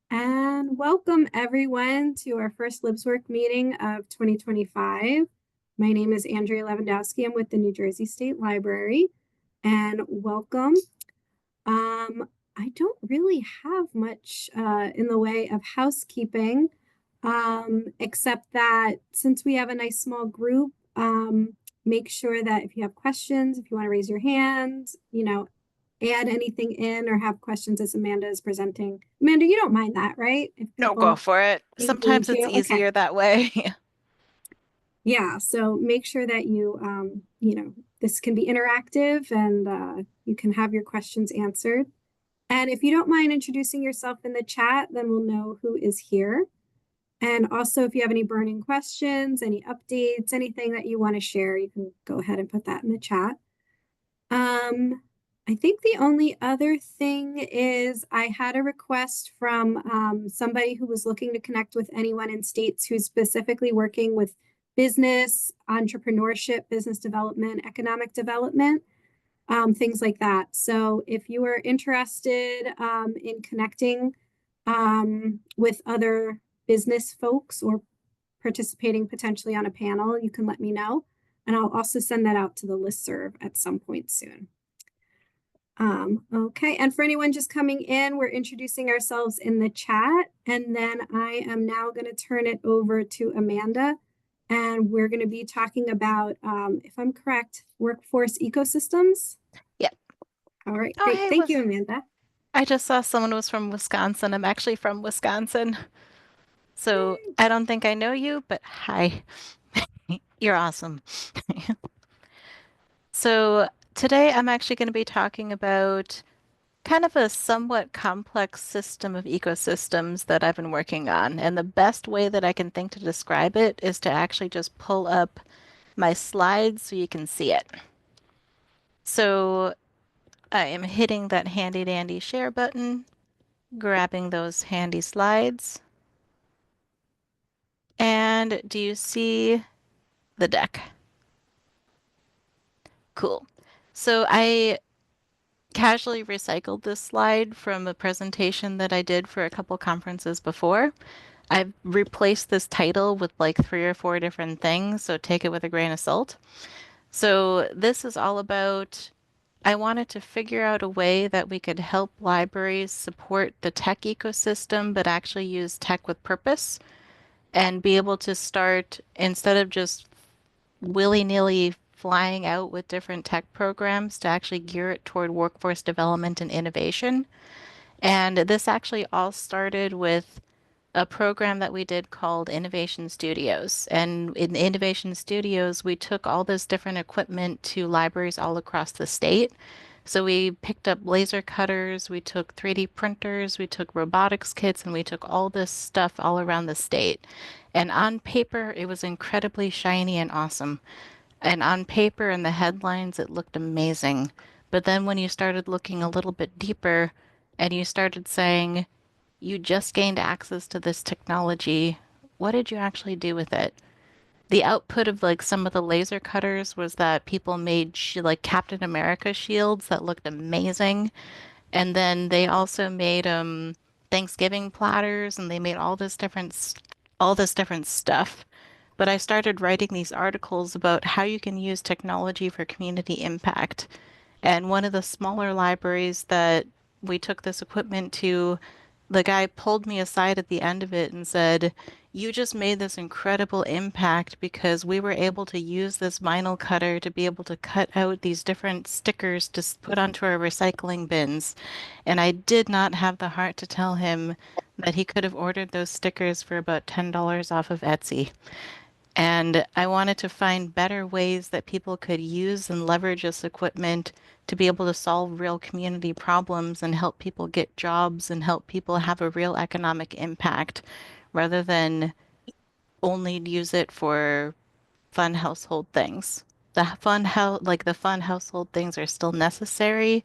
And welcome everyone to our first LibsWork meeting of 2025. My name is Andrea Lewandowski. I'm with the New Jersey State Library, and welcome. I don't really have much in the way of housekeeping, except that since we have a nice small group, make sure that if you have questions, if you want to raise your hand, add anything in or have questions as Amanda is presenting. Amanda, you don't mind that, right? If No, go people for it. engage Sometimes it's you. Okay. easier that way. Yeah. So make sure that this can be interactive and you can have your questions answered. And if you don't mind introducing yourself in the chat, then we'll know who is here. And also, if you have any burning questions, any updates, anything that you want to share, you can go ahead and put that in the chat. I think the only other thing is I had a request from somebody who was looking to connect with anyone in states who's specifically working with business, entrepreneurship, business development, economic development, things like that. So if you are interested in connecting with other business folks or participating potentially on a panel, you can let me know. And I'll also send that out to the listserv at some point soon. Okay, and for anyone just coming in, we're introducing ourselves in the chat, and then I am now going to turn it over to Amanda, and we're going to be talking about, if I'm correct, workforce ecosystems. Yep. All right, Oh, great. hey, Thank you, Amanda. I just saw someone was from Wisconsin. I'm actually from Wisconsin. So Yay. I don't think I know you, but hi. You're awesome. So today I'm actually going to be talking about kind of a somewhat complex system of ecosystems that I've been working on. And the best way that I can think to describe it is to actually just pull up my slides so you can see it. So I am hitting that handy dandy share button, grabbing those handy slides. And do you see the deck? Cool. So I casually recycled this slide from a presentation that I did for a couple conferences before. I've replaced this title with like 3 or 4 different things, so take it with a grain of salt. So this is all about I wanted to figure out a way that we could help libraries support the tech ecosystem, but actually use tech with purpose and be able to start instead of just willy-nilly flying out with different tech programs to actually gear it toward workforce development and innovation. And this actually all started with a program that we did called Innovation Studios. And in Innovation Studios, we took all this different equipment to libraries all across the state. So we picked up laser cutters, we took 3D printers, we took robotics kits, and we took all this stuff all around the state. And on paper, it was incredibly shiny and awesome. And on paper in the headlines, it looked amazing. But then when you started looking a little bit deeper and you started saying, you just gained access to this technology, what did you actually do with it? The output of like some of the laser cutters was that people made sh like Captain America shields that looked amazing. And then they also made Thanksgiving platters and they made all this different stuff. But I started writing these articles about how you can use technology for community impact. And one of the smaller libraries that we took this equipment to, the guy pulled me aside at the end of it and said, you just made this incredible impact because we were able to use this vinyl cutter to be able to cut out these different stickers to put onto our recycling bins. And I did not have the heart to tell him that he could have ordered those stickers for about $10 off of Etsy. And I wanted to find better ways that people could use and leverage this equipment to be able to solve real community problems and help people get jobs and help people have a real economic impact rather than only use it for fun household things. The fun household things are still necessary,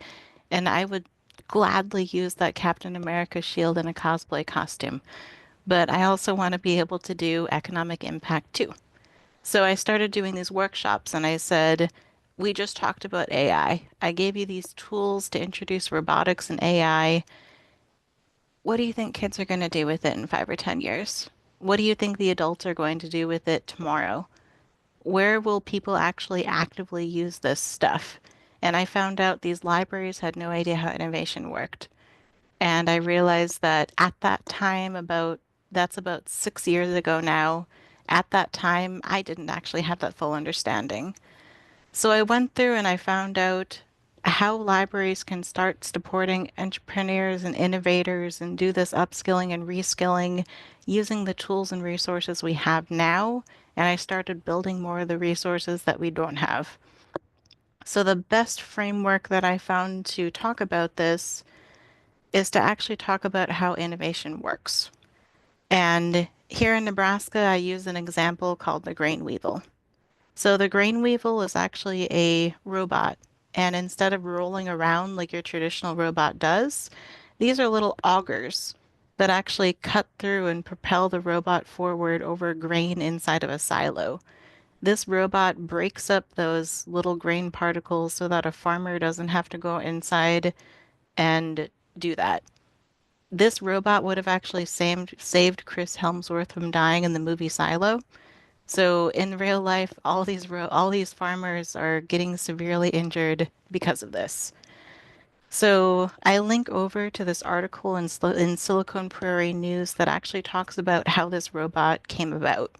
and I would gladly use that Captain America shield in a cosplay costume. But I also want to be able to do economic impact too. So I started doing these workshops and I said, we just talked about AI. I gave you these tools to introduce robotics and AI. what do you think kids are going to do with it in 5 or 10 years? What do you think the adults are going to do with it tomorrow? Where will people actually actively use this stuff? And I found out these libraries had no idea how innovation worked. And I realized that at that time, that's about 6 years ago now, at that time, I didn't actually have that full understanding. So I went through and I found out how libraries can start supporting entrepreneurs and innovators and do this upskilling and reskilling using the tools and resources we have now. And I started building more of the resources that we don't have. So the best framework that I found to talk about this is to actually talk about how innovation works. And here in Nebraska, I use an example called the grain weevil. So the grain weevil is actually a robot, and instead of rolling around like your traditional robot does, these are little augers that actually cut through and propel the robot forward over grain inside of a silo. This robot breaks up those little grain particles so that a farmer doesn't have to go inside and do that. This robot would have actually saved Chris Helmsworth from dying in the movie Silo. So in real life, all these farmers are getting severely injured because of this. So I link over to this article in Silicon Prairie News that actually talks about how this robot came about.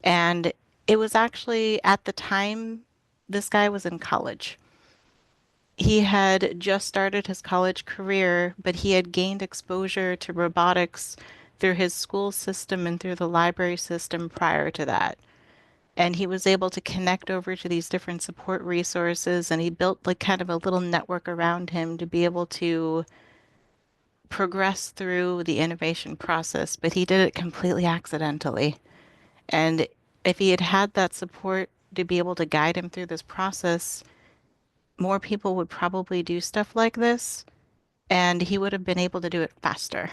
And it was actually at the time this guy was in college. He had just started his college career, but he had gained exposure to robotics through his school system and through the library system prior to that. And he was able to connect over to these different support resources, and he built like kind of a little network around him to be able to progress through the innovation process, but he did it completely accidentally. And if he had had that support to be able to guide him through this process, more people would probably do stuff like this, and he would have been able to do it faster.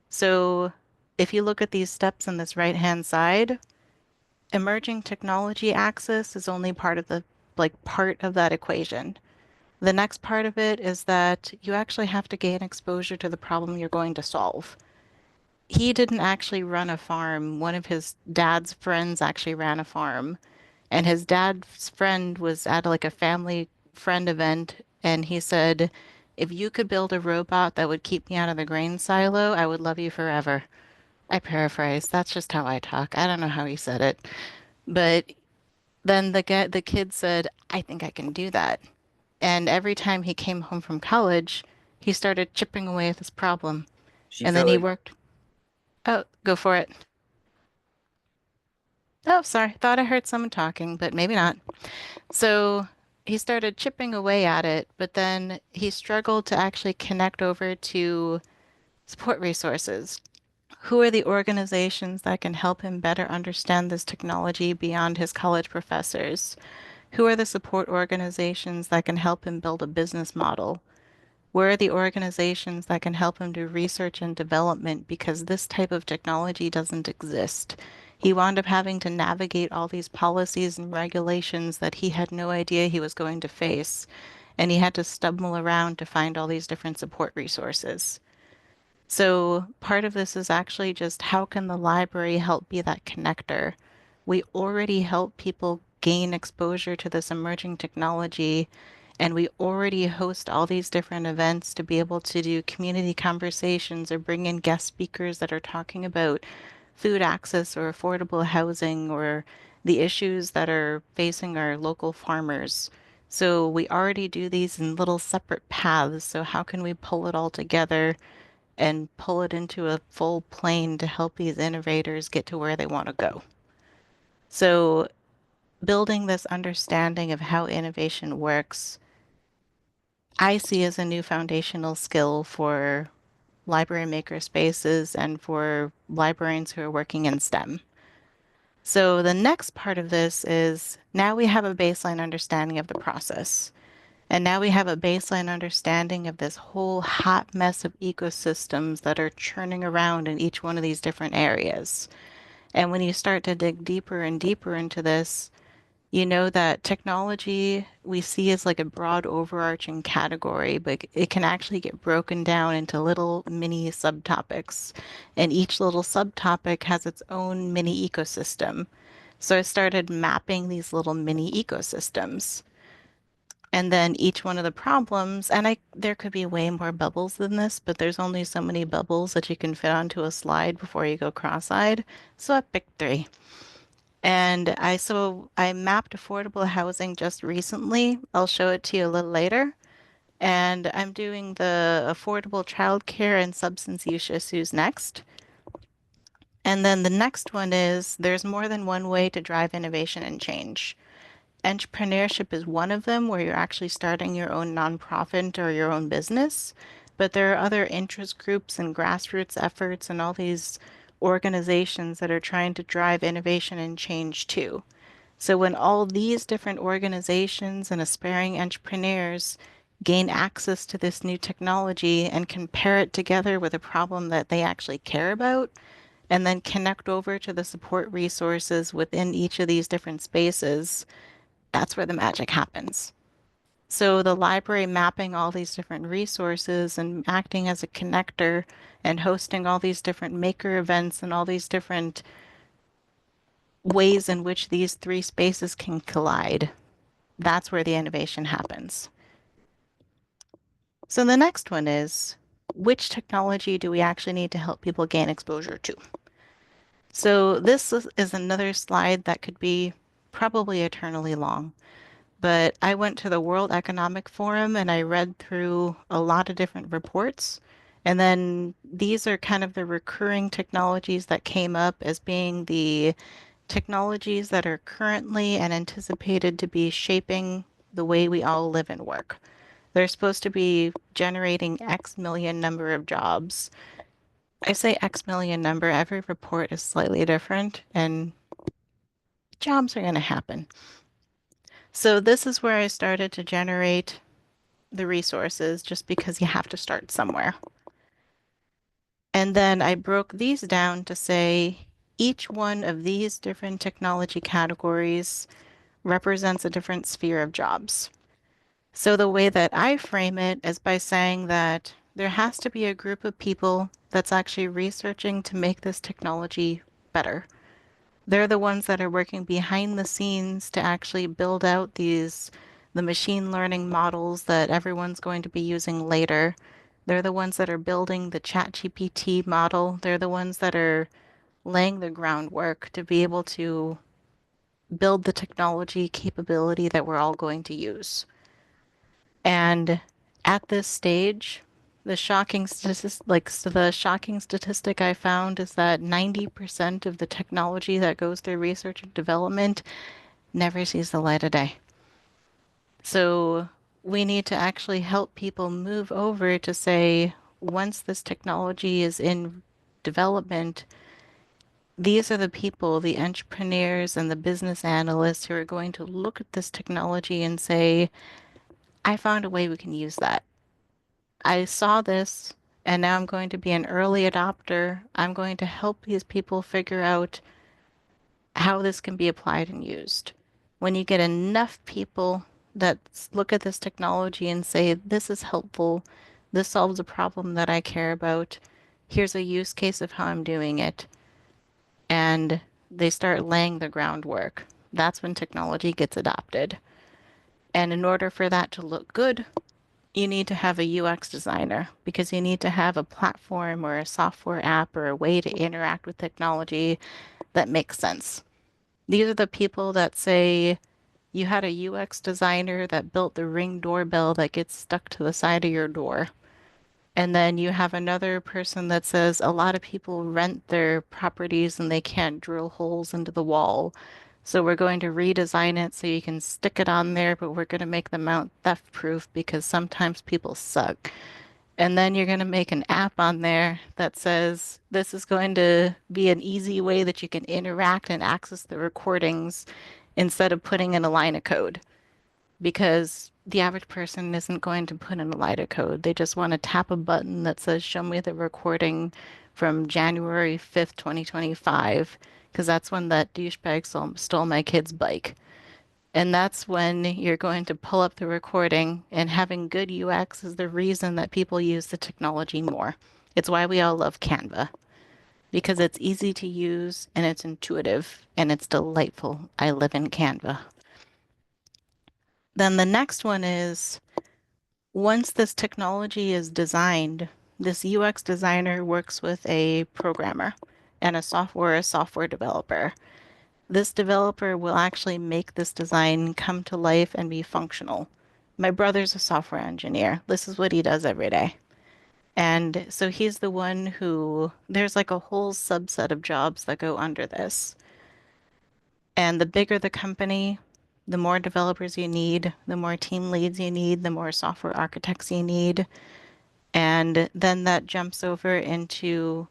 So if you look at these steps on this right-hand side, emerging technology access is only part of the part of that equation. The next part of it is that you actually have to gain exposure to the problem you're going to solve. He didn't actually run a farm. One of his dad's friends actually ran a farm, and his dad's friend was at like a family friend event, and he said, "If you could build a robot that would keep me out of the grain silo, I would love you forever." I paraphrase. That's just how I talk. I don't know how he said it. But then the kid said, "I think I can do that." And every time he came home from college, he started chipping away at this problem. She And then felt he like worked. Oh, go for it. Oh, sorry. Thought I heard someone talking, but maybe not. So he started chipping away at it, but then he struggled to actually connect over to support resources. Who are the organizations that can help him better understand this technology beyond his college professors? Who are the support organizations that can help him build a business model? Where are the organizations that can help him do research and development because this type of technology doesn't exist? He wound up having to navigate all these policies and regulations that he had no idea he was going to face, and he had to stumble around to find all these different support resources. So part of this is actually just how can the library help be that connector? We already help people gain exposure to this emerging technology, and we already host all these different events to be able to do community conversations or bring in guest speakers that are talking about food access or affordable housing or the issues that are facing our local farmers. So we already do these in little separate paths. So how can we pull it all together and pull it into a full plane to help these innovators get to where they want to go? So building this understanding of how innovation works, I see as a new foundational skill for library maker spaces and for librarians who are working in STEM. So the next part of this is now we have a baseline understanding of the process. And now we have a baseline understanding of this whole hot mess of ecosystems that are churning around in each one of these different areas. And when you start to dig deeper and deeper into this, You know that technology we see as like a broad overarching category, but it can actually get broken down into little mini subtopics. And each little subtopic has its own mini ecosystem. So I started mapping these little mini ecosystems. And then each one of the problems, and there could be way more bubbles than this, but there's only so many bubbles that you can fit onto a slide before you go cross-eyed. So I picked three. And I mapped affordable housing just recently. I'll show it to you a little later. And I'm doing the affordable childcare and substance use issues next. And then the next one is there's more than one way to drive innovation and change. Entrepreneurship is one of them, where you're actually starting your own nonprofit or your own business. But there are other interest groups and grassroots efforts and all these organizations that are trying to drive innovation and change too. So when all these different organizations and aspiring entrepreneurs gain access to this new technology and can pair it together with a problem that they actually care about, and then connect over to the support resources within each of these different spaces, that's where the magic happens. So the library mapping all these different resources and acting as a connector and hosting all these different maker events and all these different ways in which these three spaces can collide. That's where the innovation happens. So the next one is, which technology do we actually need to help people gain exposure to? So is another slide that could be probably eternally long. But I went to the World Economic Forum and I read through a lot of different reports. And then these are kind of the recurring technologies that came up as being the technologies that are currently and anticipated to be shaping the way we all live and work. They're supposed to be generating X million number of jobs. I say X million number, every report is slightly different, and jobs are going to happen. So this is where I started to generate the resources just because you have to start somewhere. And then I broke these down to say each one of these different technology categories represents a different sphere of jobs. So the way that I frame it is by saying that there has to be a group of people that's actually researching to make this technology better. They're the ones that are working behind the scenes to actually build out the machine learning models that everyone's going to be using later. They're the ones that are building the ChatGPT model. They're the ones that are laying the groundwork to be able to build the technology capability that we're all going to use. And at this stage, the shocking statistic I found is that 90% of the technology that goes through research and development never sees the light of day. So we need to actually help people move over to say, once this technology is in development, these are the people, the entrepreneurs and the business analysts who are going to look at this technology and say, I found a way we can use that. I saw this and now I'm going to be an early adopter. I'm going to help these people figure out how this can be applied and used. When you get enough people that look at this technology and say, this is helpful, this solves a problem that I care about, here's a use case of how I'm doing it, and they start laying the groundwork, that's when technology gets adopted. And in order for that to look good, you need to have a UX designer because you need to have a platform or a software app or a way to interact with technology that makes sense. These are the people that say you had a UX designer that built the Ring doorbell that gets stuck to the side of your door. And then you have another person that says a lot of people rent their properties and they can't drill holes into the wall. So we're going to redesign it so you can stick it on there, but we're going to make the mount theft proof because sometimes people suck. And then you're going to make an app on there that says this is going to be an easy way that you can interact and access the recordings instead of putting in a line of code. Because the average person isn't going to put in a line of code. They just want to tap a button that says, show me the recording from January 5th, 2025, because that's when that douchebag stole my kid's bike. And that's when you're going to pull up the recording, and having good UX is the reason that people use the technology more. It's why we all love Canva, because it's easy to use and it's intuitive and it's delightful. I live in Canva. Then the next one is, once this technology is designed, this UX designer works with a programmer and a software developer. This developer will actually make this design come to life and be functional. My brother's a software engineer. This is what he does every day. And so he's the one who, there's like a whole subset of jobs that go under this. And the bigger the company, the more developers you need, the more team leads you need, the more software architects you need. And then that jumps over into,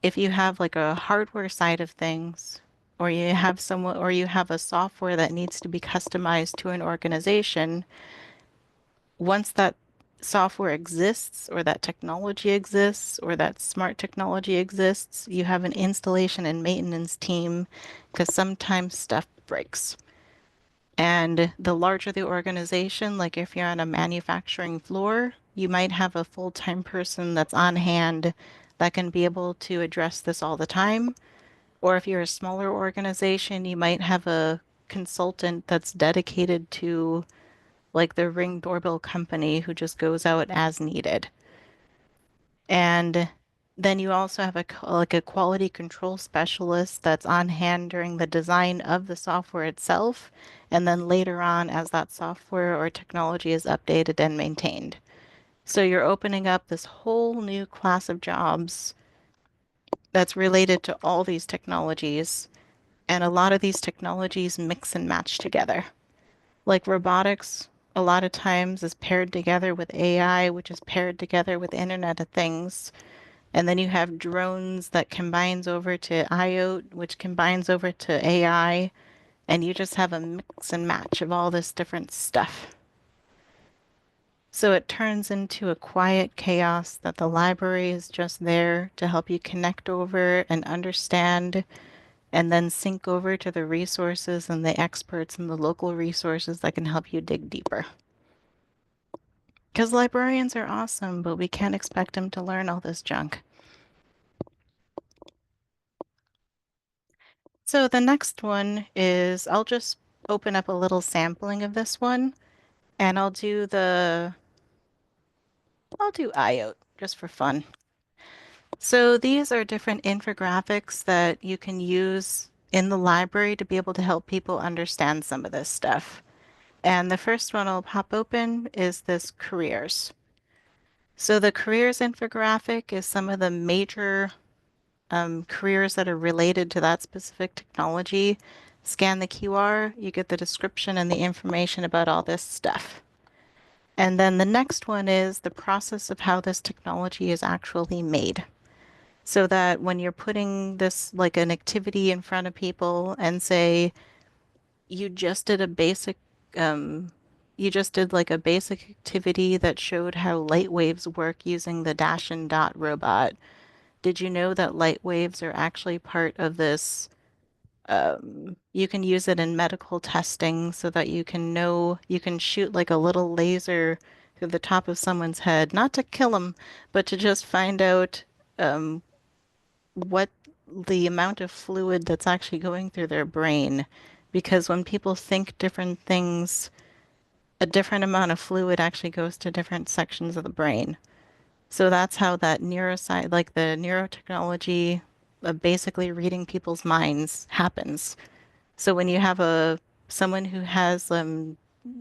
if you have like a hardware side of things, or you have someone, or you have a software that needs to be customized to an organization, once that software exists, or that technology exists, or that smart technology exists, you have an installation and maintenance team because sometimes stuff breaks. And the larger the organization, like if you're on a manufacturing floor, you might have a full-time person that's on hand that can be able to address this all the time. Or if you're a smaller organization, you might have a consultant that's dedicated to like the Ring doorbell company who just goes out as needed. And then you also have like a quality control specialist that's on hand during the design of the software itself, and then later on as that software or technology is updated and maintained. So you're opening up this whole new class of jobs that's related to all these technologies, and a lot of these technologies mix and match together. Like robotics, a lot of times is paired together with AI, which is paired together with Internet of Things. And then you have drones that combines over to IoT, which combines over to AI, and you just have a mix and match of all this different stuff. So it turns into a quiet chaos that the library is just there to help you connect over and understand, and then sync over to the resources and the experts and the local resources that can help you dig deeper. Because librarians are awesome, but we can't expect them to learn all this junk. So the next one is, I'll just open up a little sampling of this one, and I'll do IoT just for fun. So these are different infographics that you can use in the library to be able to help people understand some of this stuff. And the first one I'll pop open is this careers. So the careers infographic is some of the major careers that are related to that specific technology. Scan the QR, you get the description and the information about all this stuff. And then the next one is the process of how this technology is actually made. So that when you're putting this like an activity in front of people and say, you just did a basic, um, you just did like a basic activity that showed how light waves work using the dash and dot robot. Did you know that light waves are actually part of this? You can use it in medical testing so that you can know, you can shoot like a little laser through the top of someone's head, not to kill them, but to just find out um, what the amount of fluid that's actually going through their brain. Because when people think different things, a different amount of fluid actually goes to different sections of the brain. So that's how that neuroscience, like the neurotechnology of basically reading people's minds happens. So when you have a someone who has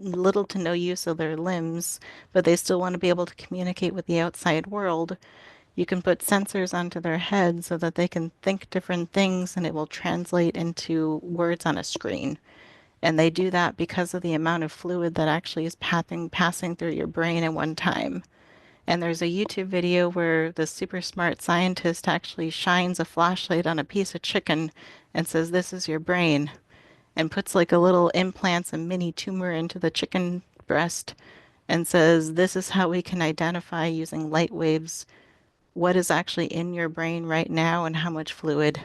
little to no use of their limbs, but they still want to be able to communicate with the outside world, you can put sensors onto their head so that they can think different things and it will translate into words on a screen. And they do that because of the amount of fluid that actually is passing through your brain at one time. And there's a YouTube video where the super smart scientist actually shines a flashlight on a piece of chicken and says, "This is your brain," and puts like a little implants, a mini tumor into the chicken breast and says, "This is how we can identify using light waves what is actually in your brain right now and how much fluid."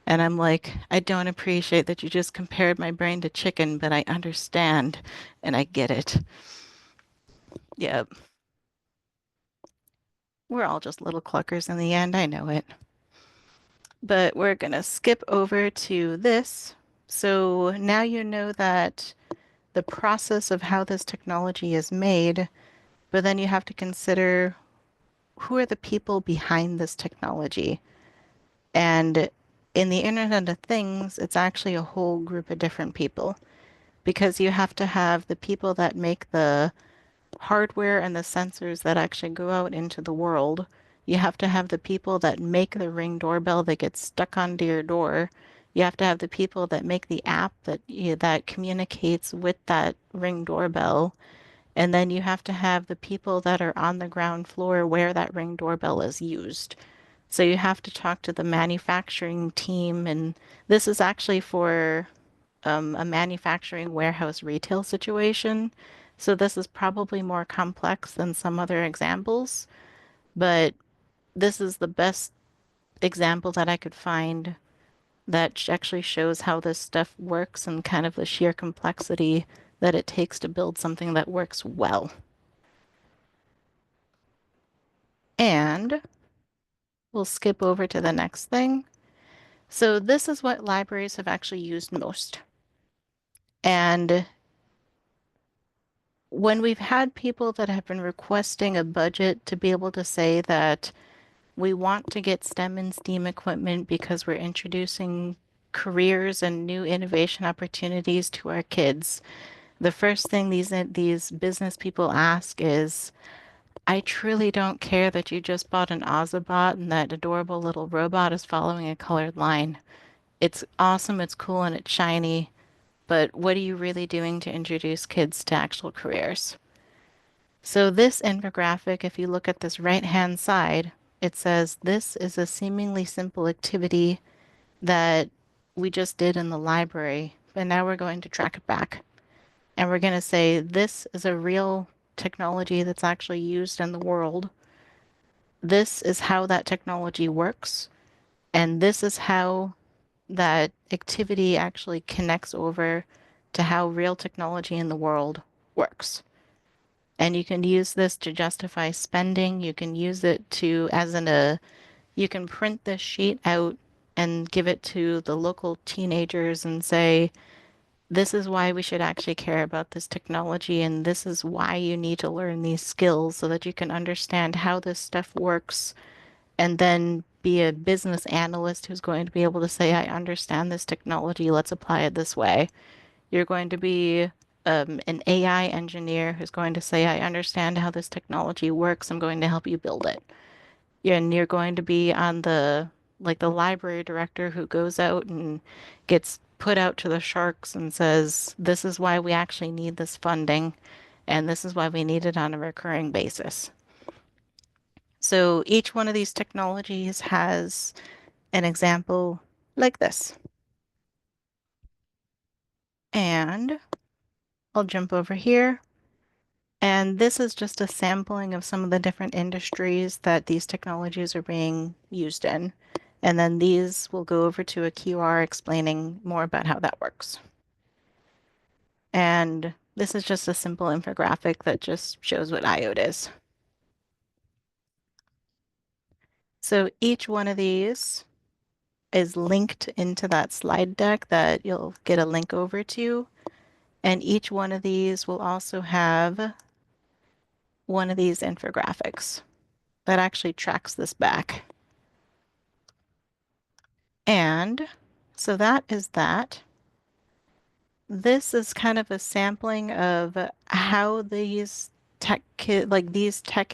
And I'm like, I don't appreciate that you just compared my brain to chicken, but I understand and I get it. Yep. We're all just little cluckers in the end. I know it. But we're going to skip over to this. So now you know that the process of how this technology is made, but then you have to consider who are the people behind this technology. And in the Internet of Things, it's actually a whole group of different people because you have to have the people that make the hardware and the sensors that actually go out into the world. You have to have the people that make the Ring doorbell that gets stuck onto your door. You have to have the people that make the app that communicates with that Ring doorbell. And then you have to have the people that are on the ground floor where that Ring doorbell is used. So you have to talk to the manufacturing team, and this is actually for a manufacturing warehouse retail situation. So this is probably more complex than some other examples, but this is the best example that I could find that actually shows how this stuff works and kind of the sheer complexity that it takes to build something that works well. And we'll skip over to the next thing. So this is what libraries have actually used most. And when we've had people that have been requesting a budget to be able to say that we want to get STEM and STEAM equipment because we're introducing careers and new innovation opportunities to our kids, the first thing these business people ask is, I truly don't care that you just bought an Ozobot and that adorable little robot is following a colored line. It's awesome, it's cool, and it's shiny, but what are you really doing to introduce kids to actual careers? So this infographic, if you look at this right-hand side, it says this is a seemingly simple activity that we just did in the library, but now we're going to track it back. And we're going to say this is a real technology that's actually used in the world. This is how that technology works, and this is how that activity actually connects over to how real technology in the world works. And you can use this to justify spending. You can use it to, you can print this sheet out and give it to the local teenagers and say, this is why we should actually care about this technology, and this is why you need to learn these skills so that you can understand how this stuff works, and then be a business analyst who's going to be able to say, I understand this technology, let's apply it this way. You're going to be an AI engineer who's going to say, I understand how this technology works. I'm going to help you build it. And you're going to be on the library director who goes out and gets put out to the sharks and says, this is why we actually need this funding, and this is why we need it on a recurring basis. So each one of these technologies has an example like this. And I'll jump over here. And this is just a sampling of some of the different industries that these technologies are being used in. And then these will go over to a QR explaining more about how that works. And this is just a simple infographic that just shows what IOT is. So each one of these is linked into that slide deck that you'll get a link over to. And each one of these will also have one of these infographics that actually tracks this back. And so that is that. This is kind of a sampling of how these tech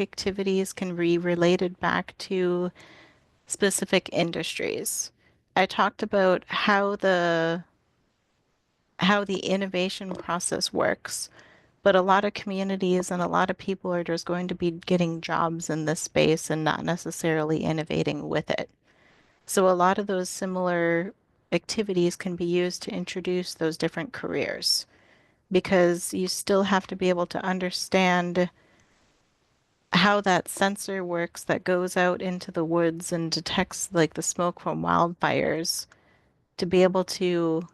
activities can be related back to specific industries. I talked about how the innovation process works, but a lot of communities and a lot of people are just going to be getting jobs in this space and not necessarily innovating with it. So a lot of those similar activities can be used to introduce those different careers because you still have to be able to understand how that sensor works that goes out into the woods and detects like the smoke from wildfires. to be able to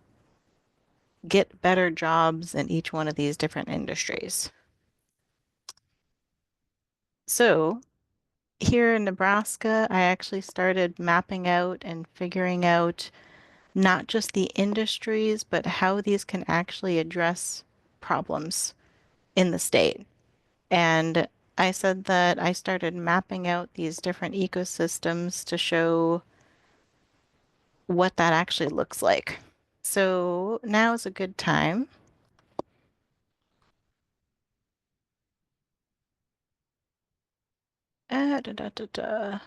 get better jobs in each one of these different industries. So here in Nebraska, I actually started mapping out and figuring out not just the industries, but how these can actually address problems in the state. And I said that I started mapping out these different ecosystems to show what that actually looks like. So now is a good time. Da, da, da, da.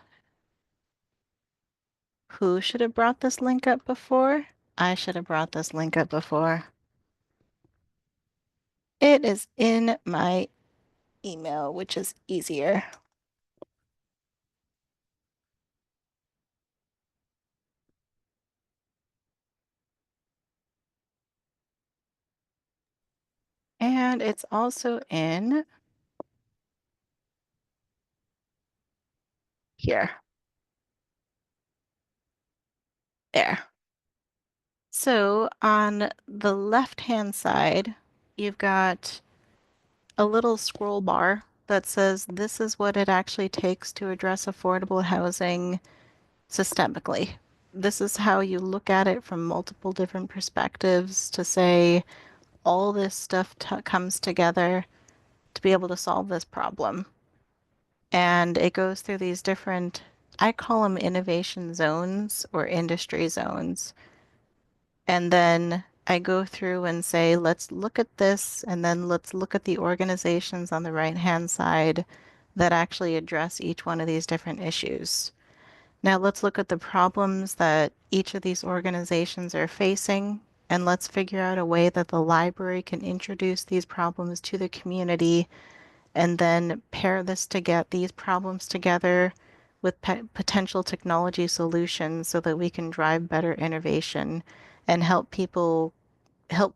Who should have brought this link up before? I should have brought this link up before. It is in my email, which is easier. And it's also in here. There. So on the left-hand side, you've got a little scroll bar that says this is what it actually takes to address affordable housing systemically. This is how you look at it from multiple different perspectives to say all this stuff comes together to be able to solve this problem. And it goes through these different, I call them innovation zones or industry zones. And then I go through and say, let's look at this, and then let's look at the organizations on the right-hand side that actually address each one of these different issues. Now let's look at the problems that each of these organizations are facing, and let's figure out a way that the library can introduce these problems to the community and then pair this to get these problems together with potential technology solutions so that we can drive better innovation and help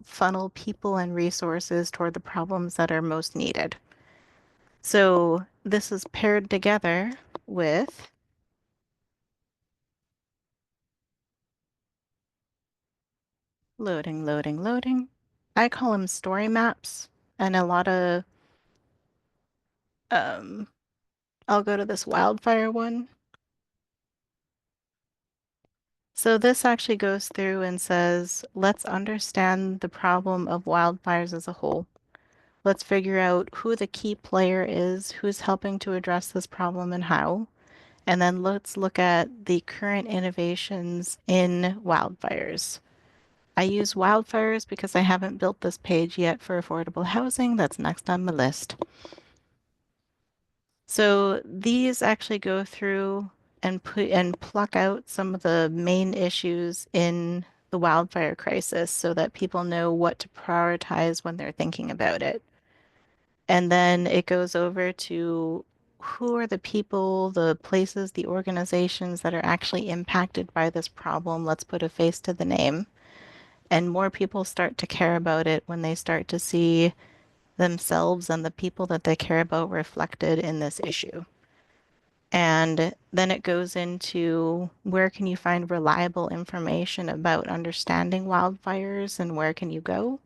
funnel people and resources toward the problems that are most needed. So this is paired together with loading, loading, loading. I call them story maps, and a lot of um, I'll go to this wildfire one. So this actually goes through and says, let's understand the problem of wildfires as a whole. Let's figure out who the key player is, who's helping to address this problem and how. And then let's look at the current innovations in wildfires. I use wildfires because I haven't built this page yet for affordable housing. That's next on my list. So these actually go through and pluck out some of the main issues in the wildfire crisis so that people know what to prioritize when they're thinking about it. And then it goes over to who are the people, the places, the organizations that are actually impacted by this problem. Let's put a face to the name. And more people start to care about it when they start to see themselves and the people that they care about reflected in this issue. And then it goes into where can you find reliable information about understanding wildfires and where can you go?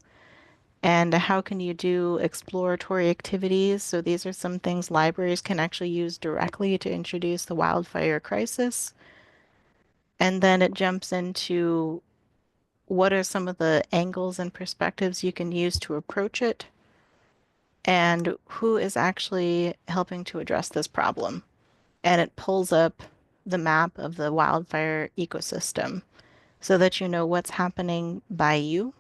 And how can you do exploratory activities? So these are some things libraries can actually use directly to introduce the wildfire crisis. And then it jumps into what are some of the angles and perspectives you can use to approach it, and who is actually helping to address this problem. And it pulls up the map of the wildfire ecosystem so that you know what's happening by you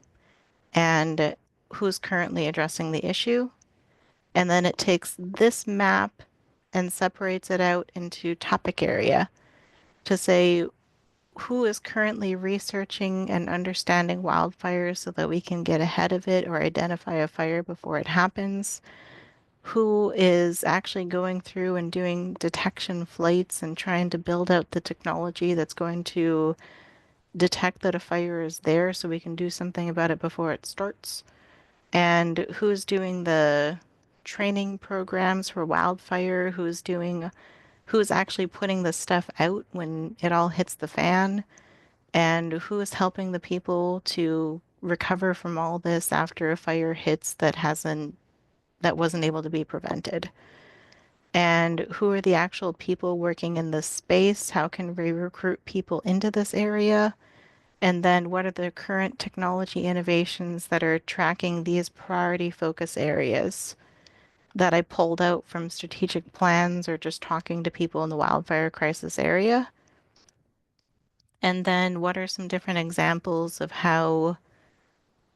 and who's currently addressing the issue. And then it takes this map and separates it out into topic area to say who is currently researching and understanding wildfires so that we can get ahead of it or identify a fire before it happens, who is actually going through and doing detection flights and trying to build out the technology that's going to detect that a fire is there so we can do something about it before it starts, and who's doing the training programs for wildfire, who's actually putting the stuff out when it all hits the fan, and who is helping the people to recover from all this after a fire hits that wasn't able to be prevented. And who are the actual people working in this space? How can we recruit people into this area? And then what are the current technology innovations that are tracking these priority focus areas that I pulled out from strategic plans or just talking to people in the wildfire crisis area? And then what are some different examples of how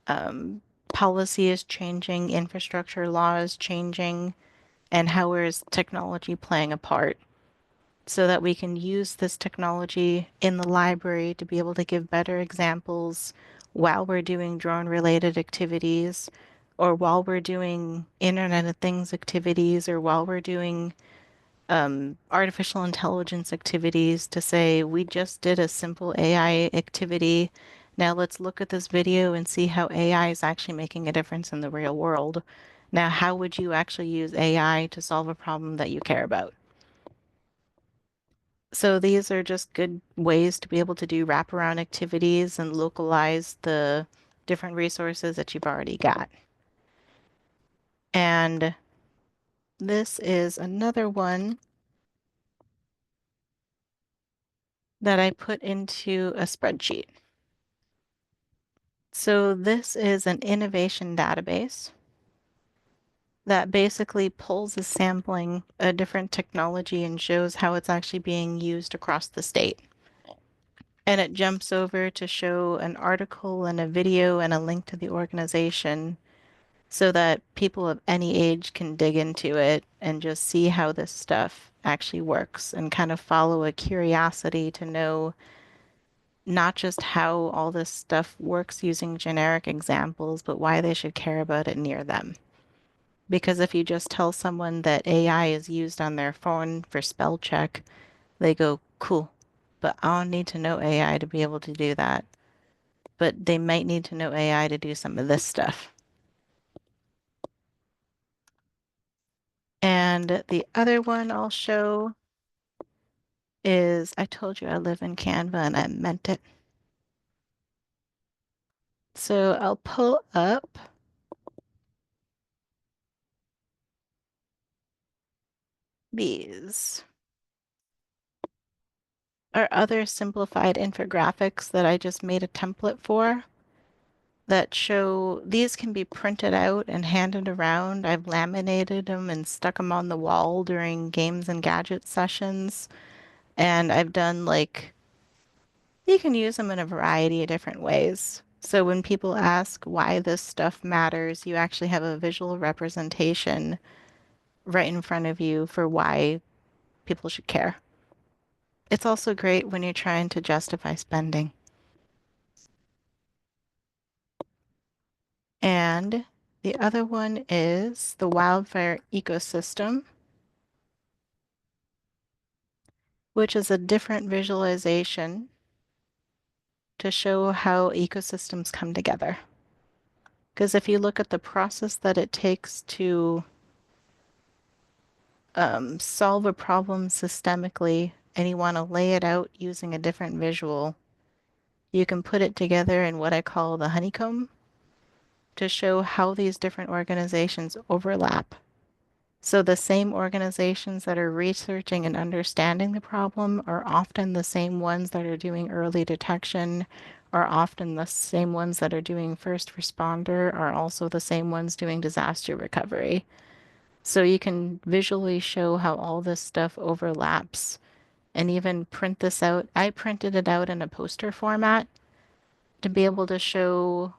um, policy is changing, infrastructure law is changing, and how is technology playing a part so that we can use this technology in the library to be able to give better examples while we're doing drone related activities or while we're doing Internet of Things activities or while we're doing artificial intelligence activities to say, we just did a simple AI activity. Now let's look at this video and see how AI is actually making a difference in the real world. Now, how would you actually use AI to solve a problem that you care about? So these are just good ways to be able to do wraparound activities and localize the different resources that you've already got. And this is another one that I put into a spreadsheet. So this is an innovation database that basically pulls a sampling a different technology and shows how it's actually being used across the state. And it jumps over to show an article and a video and a link to the organization so that people of any age can dig into it and just see how this stuff actually works and kind of follow a curiosity to know not just how all this stuff works using generic examples, but why they should care about it near them. Because if you just tell someone that AI is used on their phone for spell check, they go, cool, but I don't need to know AI to be able to do that. But they might need to know AI to do some of this stuff. And the other one I'll show is I told you I live in Canva and I meant it. So I'll pull up these are other simplified infographics that I just made a template for that show these can be printed out and handed around. I've laminated them and stuck them on the wall during games and gadget sessions. And I've done like, you can use them in a variety of different ways. So when people ask why this stuff matters, you actually have a visual representation right in front of you for why people should care. It's also great when you're trying to justify spending. And the other one is the wildfire ecosystem, which is a different visualization to show how ecosystems come together. Because if you look at the process that it takes to solve a problem systemically and you want to lay it out using a different visual, you can put it together in what I call the honeycomb to show how these different organizations overlap. So the same organizations that are researching and understanding the problem are often the same ones that are doing early detection, are often the same ones that are doing first responder, are also the same ones doing disaster recovery. So you can visually show how all this stuff overlaps and even print this out. I printed it out in a poster format to be able to show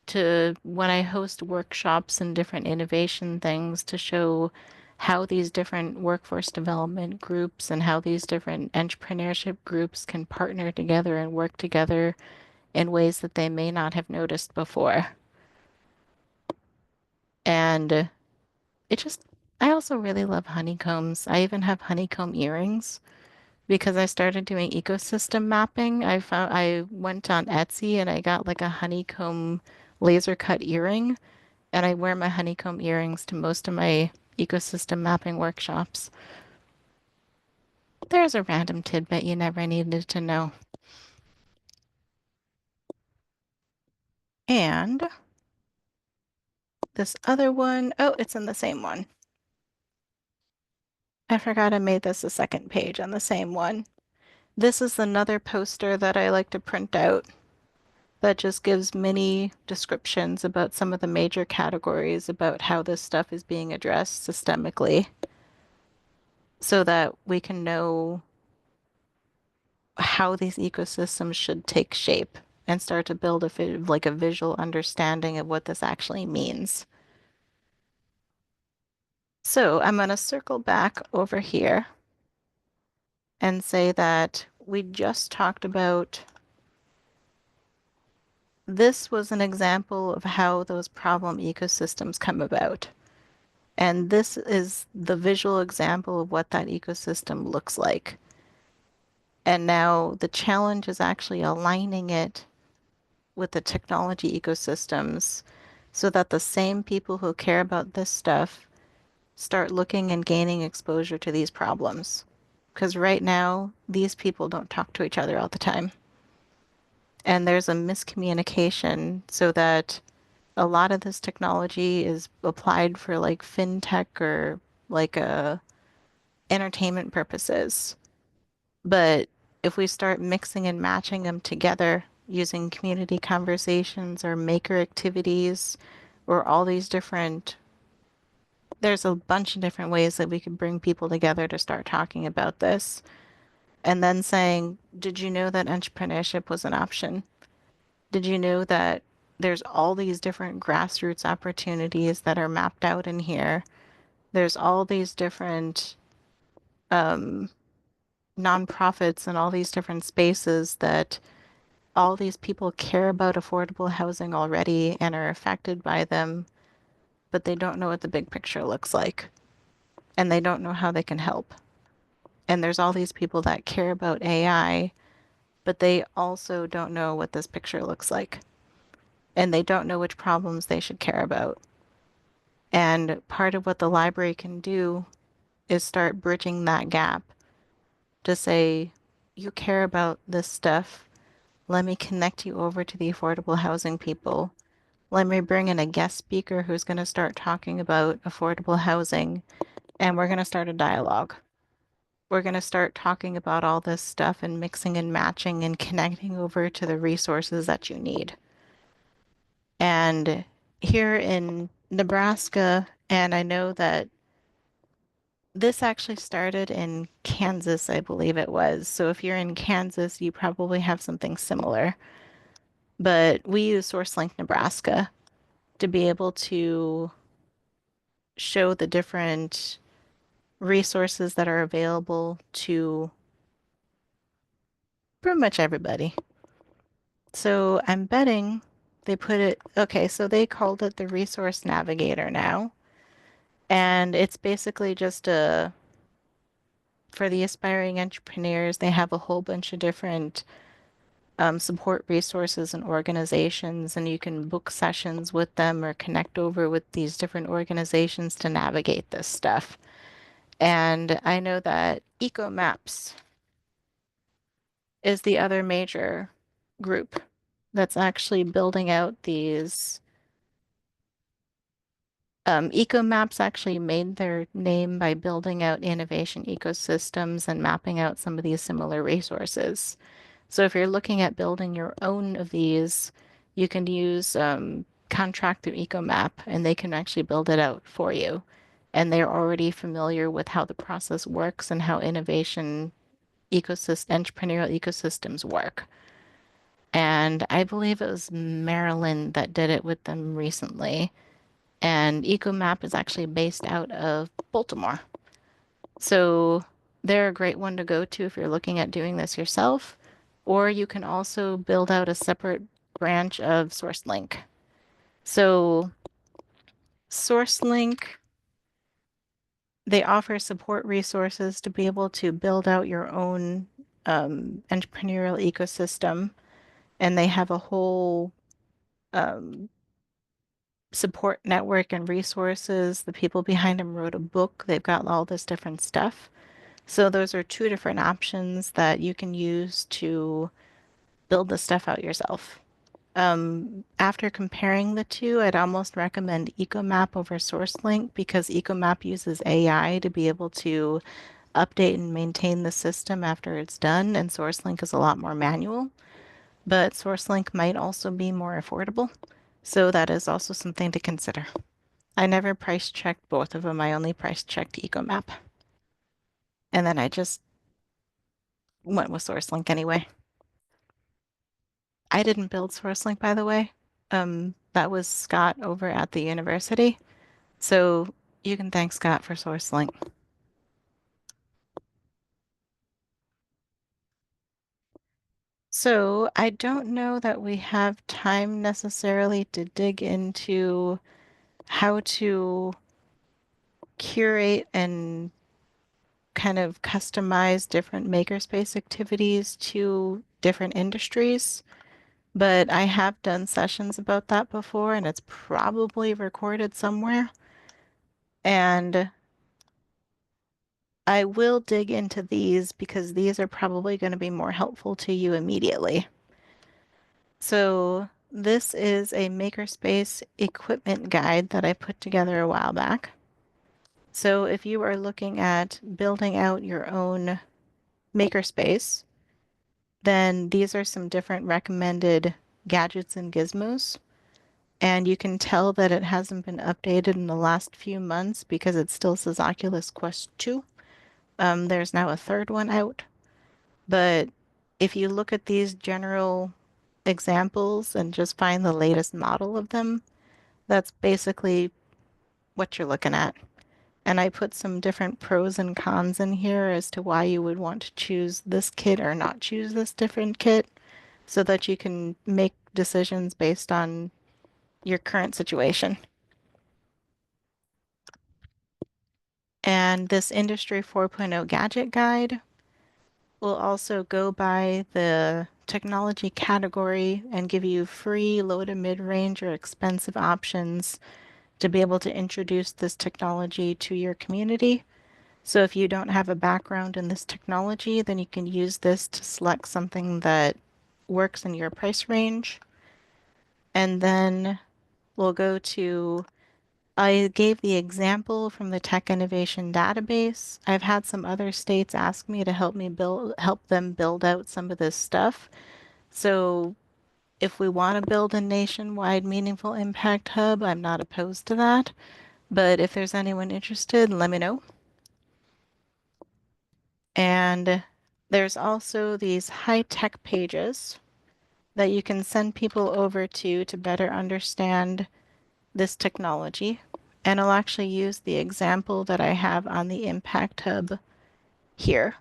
to when I host workshops and different innovation things to show how these different workforce development groups and how these different entrepreneurship groups can partner together and work together in ways that they may not have noticed before. And it just, I also really love honeycombs. I even have honeycomb earrings because I started doing ecosystem mapping. I went on Etsy and I got like a honeycomb laser cut earring, and I wear my honeycomb earrings to most of my ecosystem mapping workshops. There's a random tidbit you never needed to know. And this other one, oh, it's in the same one. I forgot I made this a second page on the same one. This is another poster that I like to print out that just gives many descriptions about some of the major categories about how this stuff is being addressed systemically so that we can know how these ecosystems should take shape and start to build a visual understanding of what this actually means. So I'm going to circle back over here and say that we just talked about this was an example of how those problem ecosystems come about. And this is the visual example of what that ecosystem looks like. And now the challenge is actually aligning it with the technology ecosystems so that the same people who care about this stuff start looking and gaining exposure to these problems. Because right now, these people don't talk to each other all the time. And there's a miscommunication so that a lot of this technology is applied for like fintech or like entertainment purposes. But if we start mixing and matching them together using community conversations or maker activities or all these different, there's a bunch of different ways that we could bring people together to start talking about this. And then saying, did you know that entrepreneurship was an option? Did you know that there's all these different grassroots opportunities that are mapped out in here? There's all these different um, nonprofits and all these different spaces that all these people care about affordable housing already and are affected by them, but they don't know what the big picture looks like and they don't know how they can help. And there's all these people that care about AI, but they also don't know what this picture looks like and they don't know which problems they should care about. And part of what the library can do is start bridging that gap to say, you care about this stuff. Let me connect you over to the affordable housing people. Let me bring in a guest speaker who's going to start talking about affordable housing, and we're going to start a dialogue. We're going to start talking about all this stuff and mixing and matching and connecting over to the resources that you need. And here in Nebraska, and I know that this actually started in Kansas, I believe it was. So if you're in Kansas, you probably have something similar. But we use SourceLink Nebraska to be able to show the different resources that are available to pretty much everybody. So I'm betting they put it, okay, so they called it the Resource Navigator now. And it's basically just for the aspiring entrepreneurs, they have a whole bunch of different support resources and organizations, and you can book sessions with them or connect over with these different organizations to navigate this stuff. And I know that EcoMaps is the other major group that's actually building out these. EcoMaps actually made their name by building out innovation ecosystems and mapping out some of these similar resources. So if you're looking at building your own of these, you can use contract through EcoMap and they can actually build it out for you. And they're already familiar with how the process works and how entrepreneurial ecosystems work. And I believe it was Maryland that did it with them recently. And EcoMap is actually based out of Baltimore. So they're a great one to go to if you're looking at doing this yourself, or you can also build out a separate branch of SourceLink. So SourceLink, they offer support resources to be able to build out your own entrepreneurial ecosystem, and they have a whole um, support network and resources. The people behind them wrote a book. They've got all this different stuff. So those are two different options that you can use to build the stuff out yourself. After comparing the two, I'd almost recommend EcoMap over SourceLink because EcoMap uses AI to be able to update and maintain the system after it's done, and SourceLink is a lot more manual. But SourceLink might also be more affordable, so that is also something to consider. I never price checked both of them. I only price checked EcoMap. And then I just went with SourceLink anyway. I didn't build SourceLink, by the way. That was Scott over at the university. So you can thank Scott for SourceLink. So I don't know that we have time necessarily to dig into how to curate and kind of customize different makerspace activities to different industries. But I have done sessions about that before, and it's probably recorded somewhere. And I will dig into these because these are probably going to be more helpful to you immediately. So this is a makerspace equipment guide that I put together a while back. So if you are looking at building out your own makerspace, then these are some different recommended gadgets and gizmos. And you can tell that it hasn't been updated in the last few months because it still says Oculus Quest 2. There's now a third one out. But if you look at these general examples and just find the latest model of them, that's basically what you're looking at. And I put some different pros and cons in here as to why you would want to choose this kit or not choose this different kit so that you can make decisions based on your current situation. And this Industry 4.0 gadget guide will also go by the technology category and give you free low to mid-range or expensive options to be able to introduce this technology to your community. So if you don't have a background in this technology, then you can use this to select something that works in your price range. And then we'll go to, I gave the example from the Tech Innovation Database. I've had some other states ask me to help them build out some of this stuff. So if we want to build a nationwide meaningful impact hub, I'm not opposed to that. But if there's anyone interested, let me know. And there's also these high-tech pages that you can send people over to better understand this technology. And I'll actually use the example that I have on the Impact Hub here.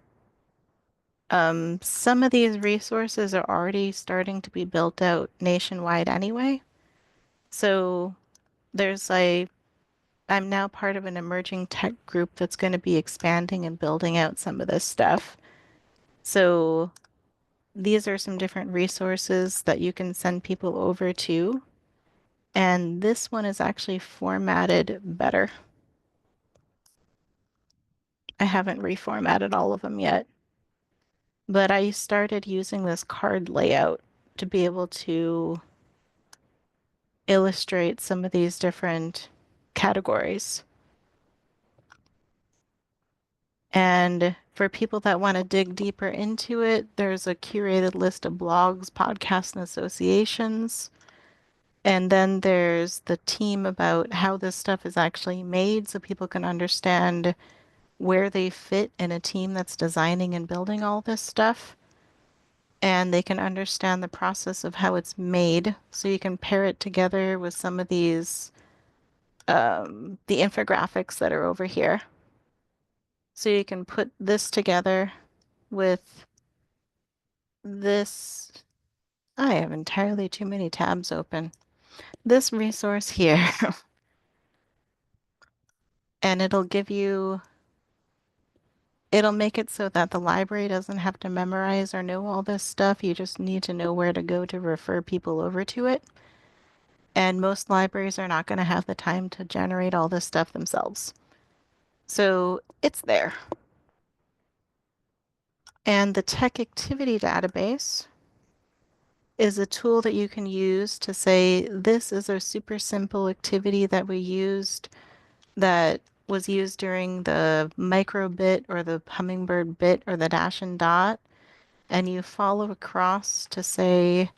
Some of these resources are already starting to be built out nationwide anyway. So there's I'm now part of an emerging tech group that's going to be expanding and building out some of this stuff. So these are some different resources that you can send people over to. And this one is actually formatted better. I haven't reformatted all of them yet, but I started using this card layout to be able to illustrate some of these different categories. And for people that want to dig deeper into it, there's a curated list of blogs, podcasts, and associations. And then there's the team about how this stuff is actually made so people can understand where they fit in a team that's designing and building all this stuff. And they can understand the process of how it's made. So you can pair it together with some of these, the infographics that are over here. So you can put this together with this. I have entirely too many tabs open. This resource here, and it'll make it so that the library doesn't have to memorize or know all this stuff. You just need to know where to go to refer people over to it. And most libraries are not going to have the time to generate all this stuff themselves. So it's there. And the tech activity database is a tool that you can use to say, this is a super simple activity that we used that was used during the micro bit or the hummingbird bit or the dash and dot, and you follow across to say,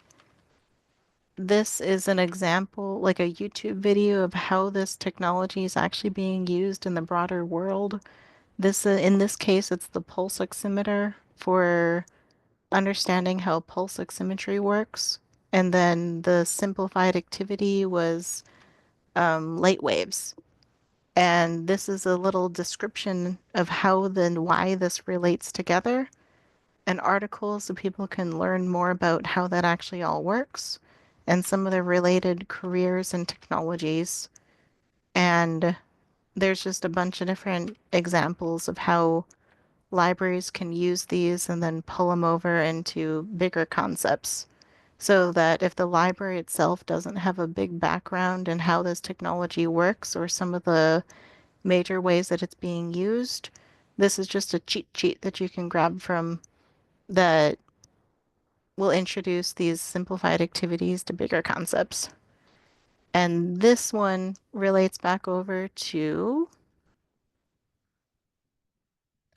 this is an example, like a YouTube video of how this technology is actually being used in the broader world. This, in this case, it's the pulse oximeter for understanding how pulse oximetry works. And then the simplified activity was light waves. And this is a little description of how then why this relates together. An article so people can learn more about how that actually all works and some of the related careers and technologies. And there's just a bunch of different examples of how libraries can use these and then pull them over into bigger concepts. So that if the library itself doesn't have a big background in how this technology works or some of the major ways that it's being used, this is just a cheat sheet that you can grab from that will introduce these simplified activities to bigger concepts. And this one relates back over to,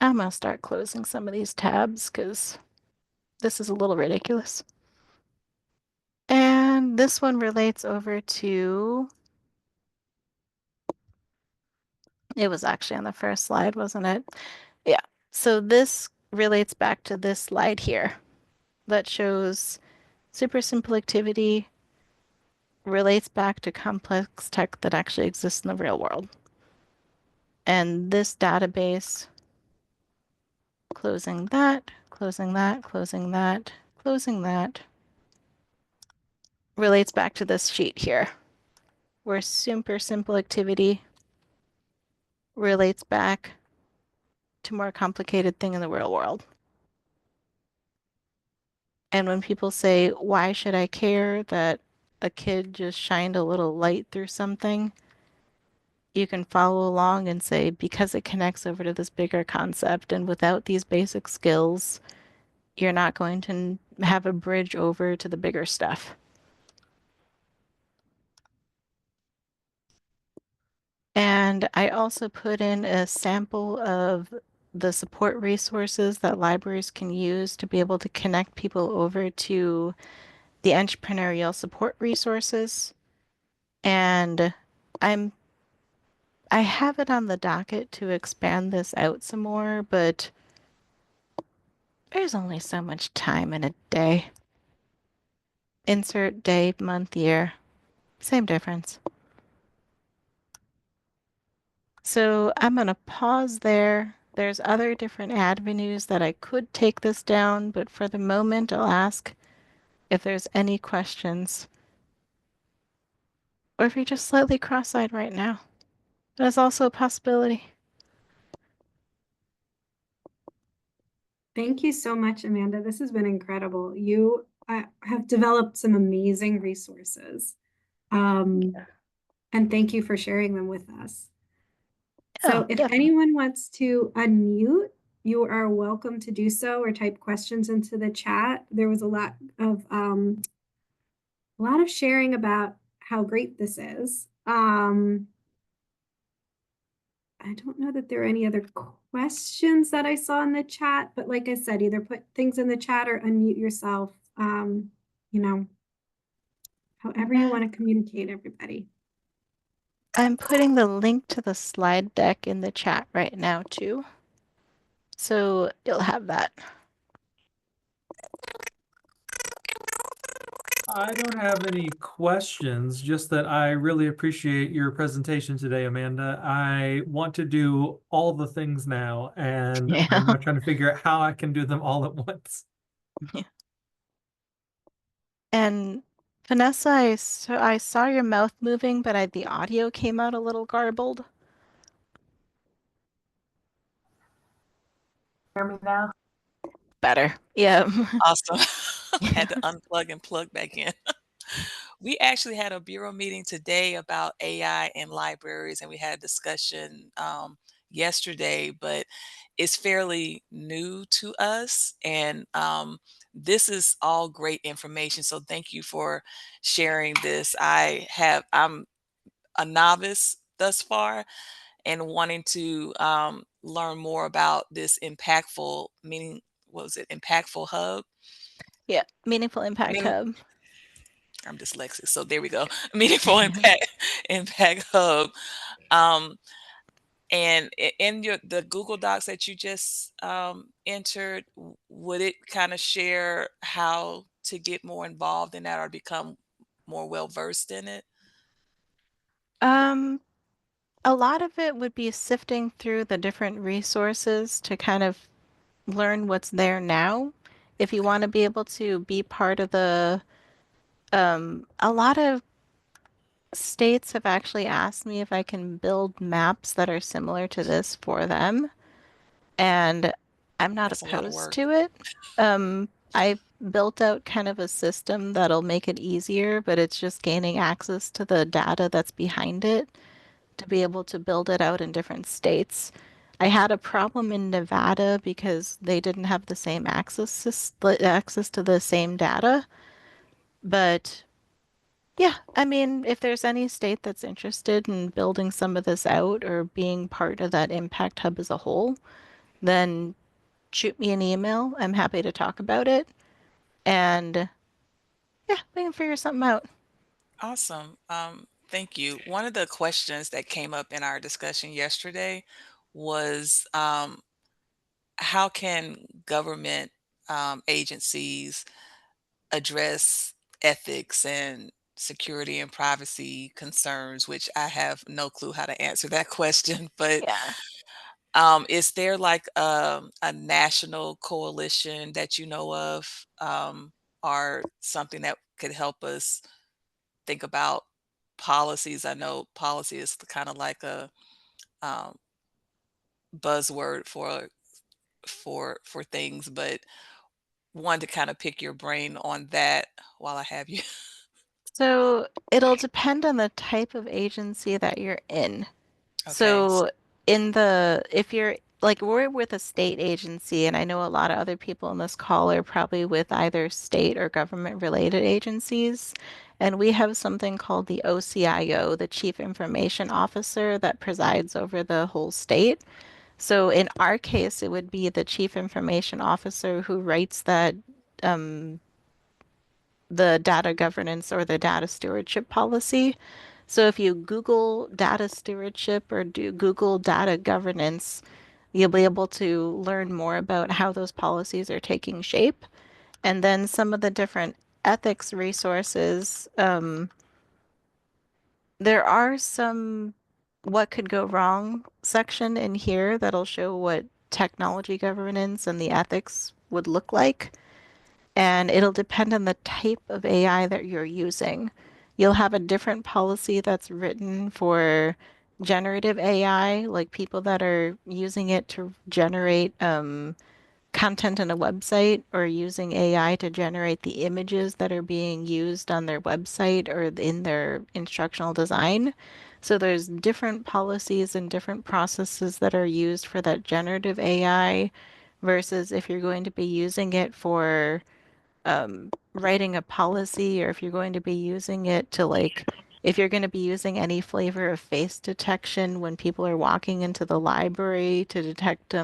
I'm going to start closing some of these tabs because this is a little ridiculous. And this one relates over to, it was actually on the first slide, wasn't it? Yeah. So this relates back to this slide here that shows super simple activity relates back to complex tech that actually exists in the real world. And this database, closing that, closing that, closing that, closing that, relates back to this sheet here, where super simple activity relates back to more complicated thing in the real world. And when people say, why should I care that a kid just shined a little light through something? You can follow along and say, because it connects over to this bigger concept, and without these basic skills, you're not going to have a bridge over to the bigger stuff. And I also put in a sample of the support resources that libraries can use to be able to connect people over to the entrepreneurial support resources. And I'm I have it on the docket to expand this out some more, but there's only so much time in a day. Insert day, month, year. Same difference. So I'm going to pause there. There's other different avenues that I could take this down, but for the moment, I'll ask if there's any questions, or if you're just slightly cross-eyed right now. That's also a possibility. Thank you so much, Amanda. This has been incredible. You have developed some amazing resources. And thank you for sharing them with us. So Oh, if definitely. anyone wants to unmute, you are welcome to do so or type questions into the chat. There was a lot of sharing about how great this is. I don't know that there are any other questions that I saw in the chat, but like I said, either put things in the chat or unmute yourself. You know, however you want to communicate, everybody. I'm putting the link to the slide deck in the chat right now too. So you'll have that. I don't have any questions, just that I really appreciate your presentation today, Amanda. I want to do all the things now, and Yeah. I'm now trying to figure out how I can do them all at once. And Vanessa, I saw your mouth moving, but the audio came out a little garbled. Hear me now? Better. Yeah. Awesome. Had to unplug and plug back in. We actually had a bureau meeting today about AI in libraries, and we had a discussion yesterday, but it's fairly new to us. And this is all great information. So thank you for sharing this. I'm a novice thus far and wanting to learn more about this impactful, meaning, what was it? Impactful Hub? Yeah, Meaningful Impact Meaning, Hub. I'm dyslexic, so there we go. Meaningful Impact Hub. Um, and in the Google Docs that you just entered, would it kind of share how to get more involved in that or become more well versed in it? Um, a lot of it would be sifting through the different resources to kind of learn what's there now. If you Okay. want to be able to be part of a lot of states have actually asked me if I can build maps that are similar to this for them, and I'm not That's a lot of opposed work. to it. I built out kind of a system that'll make it easier, but it's just gaining access to the data that's behind it to be able to build it out in different states. I had a problem in Nevada because they didn't have the same access to the same data. But yeah, I mean, if there's any state that's interested in building some of this out or being part of that impact hub as a whole, then shoot me an email. I'm happy to talk about it. And yeah, we can figure something out. Awesome. Thank you. One of the questions that came up in our discussion yesterday was how can government agencies address ethics and security and privacy concerns, which I have no clue how to answer that question. But Yeah. is there like a national coalition that you know of, or something that could help us think about policies? I know policy is kind of like a um, buzzword for things, but wanted to kind of pick your brain on that while I have you. So it'll depend on the type of agency that you're in. Okay. So if you're like we're with a state agency, and I know a lot of other people in this call are probably with either state or government related agencies. And we have something called the OCIO, the Chief Information Officer, that presides over the whole state. So in our case, it would be the Chief Information Officer who writes um, the data governance or the data stewardship policy. So if you Google data stewardship or do Google data governance, you'll be able to learn more about how those policies are taking shape. And then some of the different ethics resources. There are some what could go wrong section in here that'll show what technology governance and the ethics would look like. And it'll depend on the type of AI that you're using. You'll have a different policy that's written for generative AI, like people that are using it to generate content on a website or using AI to generate the images that are being used on their website or in their instructional design. So there's different policies and different processes that are used for that generative AI versus if you're going to be using it for writing a policy or if you're going to be using it to if you're going to be using any flavor of face detection when people are walking into the library to detect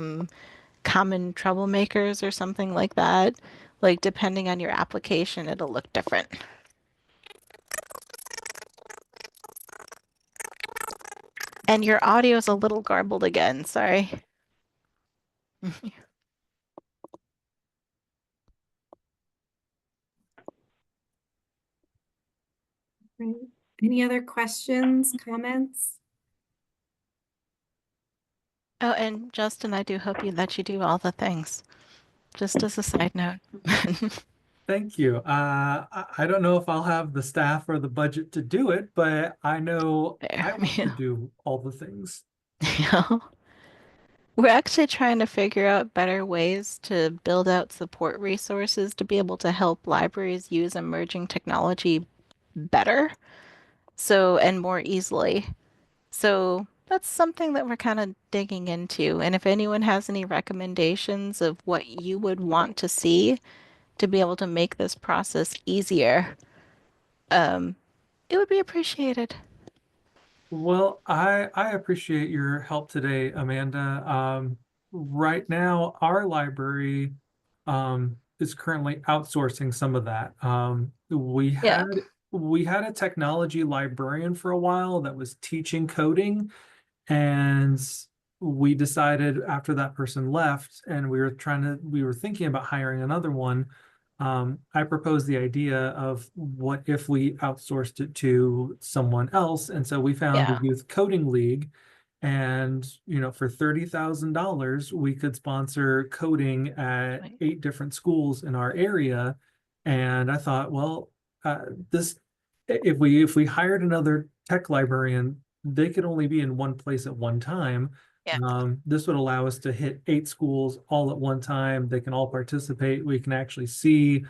common troublemakers or something like that, like depending on your application, it'll look different. And your audio is a little garbled again, sorry. Right. Any other questions, comments? Oh, and Justin, I do hope that you do all the things, just as a side note. Thank you. I don't know if I'll have the staff or the budget to do it, but I know There. I want to do all the things. Yeah. We're actually trying to figure out better ways to build out support resources to be able to help libraries use emerging technology better, so and more easily. So that's something that we're kind of digging into. And if anyone has any recommendations of what you would want to see to be able to make this process easier, it would be appreciated. Well, I appreciate your help today, Amanda. Right now, our library is currently outsourcing some of that. Yeah. We had a technology librarian for a while that was teaching coding, and we decided after that person left, and we were thinking about hiring another one. I proposed the idea of what if we outsourced it to someone else. And so we found the Yeah. Youth Coding League. And, for $30,000, we could sponsor coding at Right. 8 different schools in our area. And I thought, well, this if we hired another tech librarian, they could only be in one place at one time. Yeah. This would allow us to hit 8 schools all at one time. They can all participate. We can actually see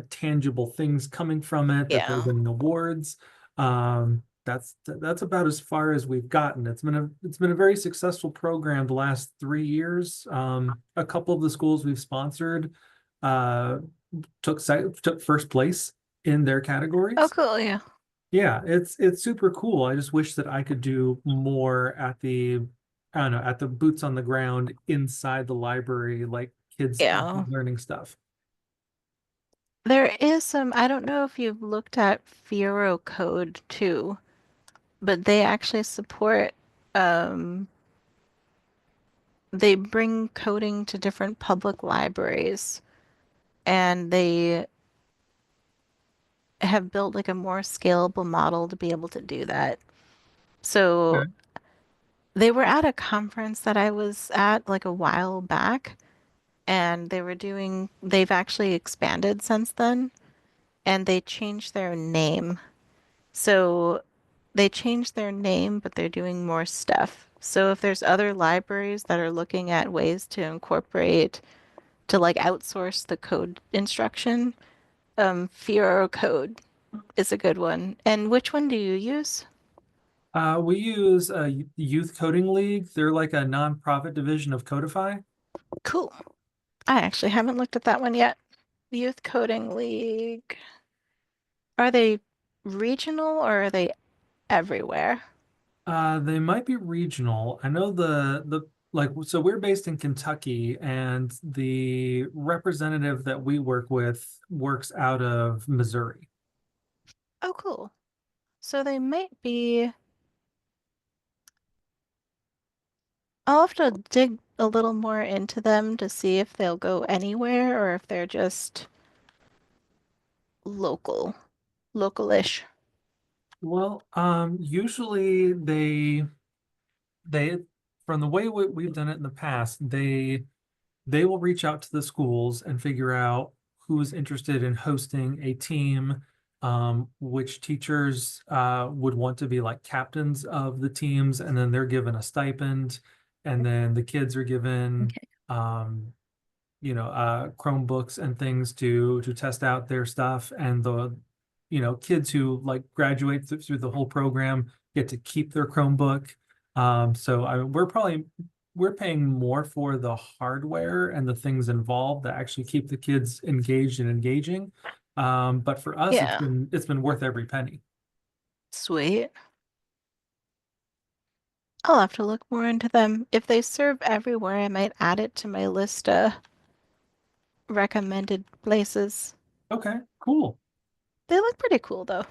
tangible things coming from it, that they're Yeah. winning awards. That's about as far as we've gotten. It's been a very successful program the last 3 years. A couple of the schools we've sponsored uh, took first place in their Oh, categories. cool. Yeah. Yeah, it's super cool. I just wish that I could do more at I don't know, at the boots on the ground inside the library, like kids Yeah. learning stuff. There is some, I don't know if you've looked at Fiero Code too, but they actually support, um, they bring coding to different public libraries, and they have built like a more scalable model to be able to do that. So Okay. they were at a conference that I was at like a while back, and they've actually expanded since then, and they changed their name. So they changed their name, but they're doing more stuff. So if there's other libraries that are looking at ways to incorporate, to like outsource the code instruction, Fiero Code is a good one. And which one do you use? We use Youth Coding League. They're like a nonprofit division of Codify. Cool. I actually haven't looked at that one yet. Youth Coding League. Are they regional or are they everywhere? They might be regional. I know so we're based in Kentucky, and the representative that we work with works out of Missouri. Oh, cool. So they might be. I'll have to dig a little more into them to see if they'll go anywhere or if they're just localish. Well, usually they from the way we've done it in the past, they will reach out to the schools and figure out who's interested in hosting a team, which teachers would want to be like captains of the teams, and then they're given a stipend, and then the kids are given Okay. Chromebooks and things to test out their stuff, and the kids who like graduate through the whole program get to keep their Chromebook. We're paying more for the hardware and the things involved that actually keep the kids engaged and engaging. But for us, Yeah, it's been worth every penny. sweet. I'll have to look more into them. If they serve everywhere, I might add it to my list of recommended places. Okay, cool. They look pretty cool though.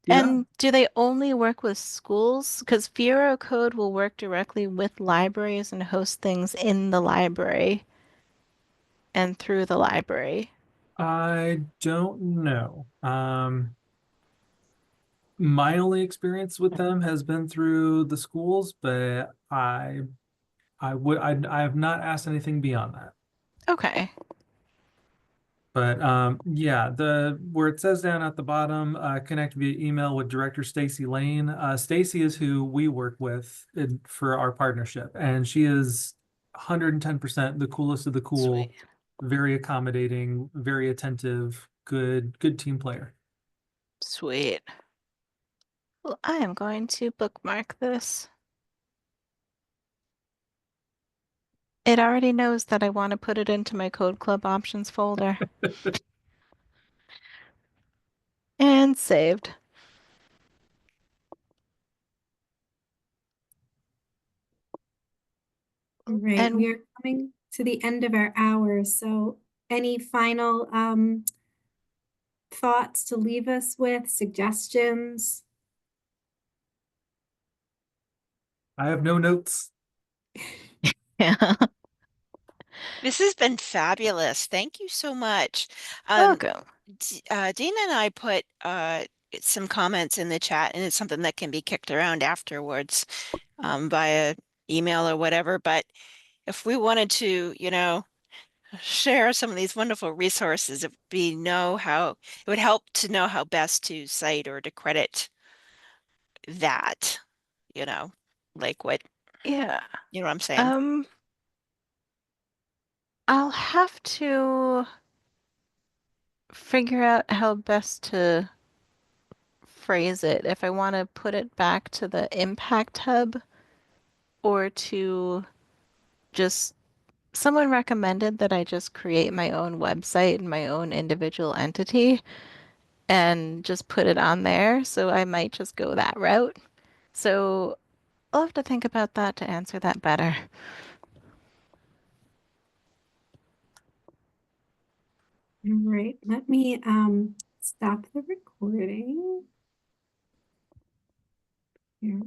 Yeah. And do they only work with schools? Because Fiero Code will work directly with libraries and host things in the library and through the library. I don't know. My only experience with them has been through the schools, but I have not asked anything beyond that. Okay. But yeah, the where it says down at the bottom, connect via email with Director Stacy Lane. Stacy is who we work with for our partnership, and she is 110% the coolest of the Sweet. cool, very accommodating, very attentive, good team player. Sweet. Well, I am going to bookmark this. It already knows that I want to put it into my Code Club options folder. And saved. All right, And we are coming to the end of our hour. So any final thoughts to leave us with, suggestions? I have no notes. yeah. This has been fabulous. Thank you so much. Welcome. Dina and I put some comments in the chat, and it's something that can be kicked around afterwards via email or whatever. But if we wanted to, share some of these wonderful resources, it would help to know how best to cite or to credit that, like what, Yeah. you know what I'm saying? I'll have to figure out how best to phrase it. If I want to put it back to the impact hub or to just someone recommended that I just create my own website and my own individual entity and just put it on there. So I might just go that route. So I'll have to think about that to answer that better. All right, let me stop the recording here.